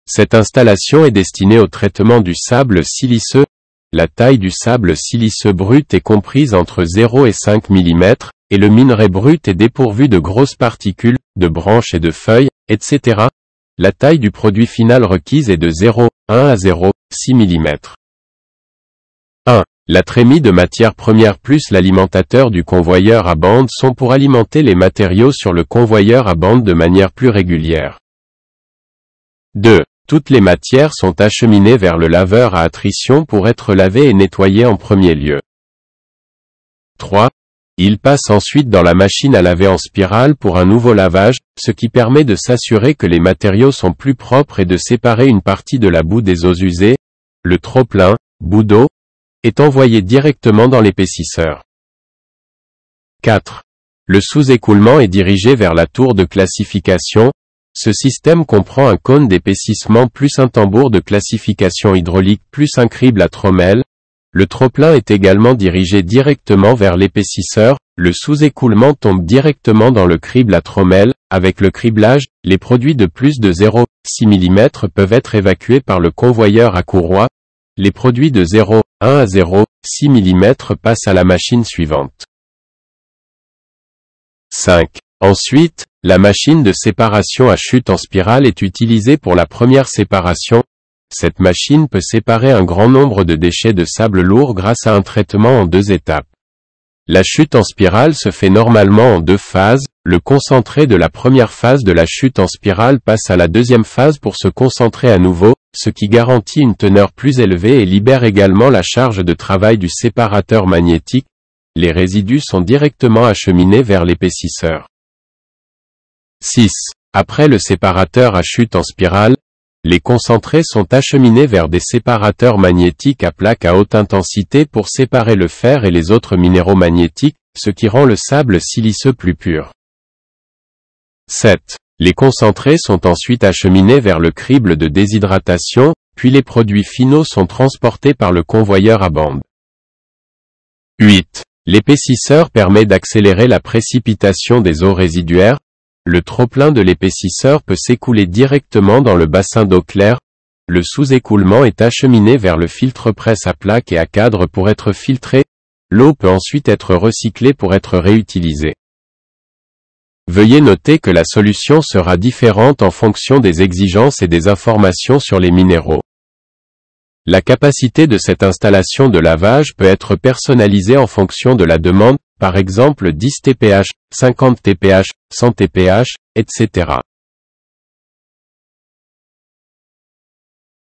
Cette installation est destinée au traitement du sable siliceux. La taille du sable siliceux brut est comprise entre 0 et 5 mm, et le minerai brut est dépourvu de grosses particules, de branches et de feuilles, etc. La taille du produit final requise est de 0,1 à 0,6 mm. 1. La trémie de matière première plus l'alimentateur du convoyeur à bande sont pour alimenter les matériaux sur le convoyeur à bande de manière plus régulière. 2. Toutes les matières sont acheminées vers le laveur à attrition pour être lavées et nettoyées en premier lieu. 3. Il passe ensuite dans la machine à laver en spirale pour un nouveau lavage, ce qui permet de s'assurer que les matériaux sont plus propres et de séparer une partie de la boue des eaux usées. Le trop-plein, boue d'eau, est envoyé directement dans l'épaississeur. 4. Le sous-écoulement est dirigé vers la tour de classification. Ce système comprend un cône d'épaississement plus un tambour de classification hydraulique plus un crible à trommelle. Le trop-plein est également dirigé directement vers l'épaississeur. Le sous-écoulement tombe directement dans le crible à trommelle. Avec le criblage, les produits de plus de 0,6 mm peuvent être évacués par le convoyeur à courroie. Les produits de 0,1 à 0,6 mm passent à la machine suivante. 5. Ensuite, la machine de séparation à chute en spirale est utilisée pour la première séparation. Cette machine peut séparer un grand nombre de déchets de sable lourd grâce à un traitement en 2 étapes. La chute en spirale se fait normalement en 2 phases. Le concentré de la première phase de la chute en spirale passe à la deuxième phase pour se concentrer à nouveau, ce qui garantit une teneur plus élevée et libère également la charge de travail du séparateur magnétique. Les résidus sont directement acheminés vers l'épaississeur. 6. Après le séparateur à chute en spirale, les concentrés sont acheminés vers des séparateurs magnétiques à plaques à haute intensité pour séparer le fer et les autres minéraux magnétiques, ce qui rend le sable siliceux plus pur. 7. Les concentrés sont ensuite acheminés vers le crible de déshydratation, puis les produits finaux sont transportés par le convoyeur à bande. 8. L'épaississeur permet d'accélérer la précipitation des eaux résiduaires. Le trop-plein de l'épaississeur peut s'écouler directement dans le bassin d'eau claire. Le sous-écoulement est acheminé vers le filtre-presse à plaques et à cadre pour être filtré. L'eau peut ensuite être recyclée pour être réutilisée. Veuillez noter que la solution sera différente en fonction des exigences et des informations sur les minéraux. La capacité de cette installation de lavage peut être personnalisée en fonction de la demande, par exemple 10 TPH, 50 TPH, 100 TPH, etc.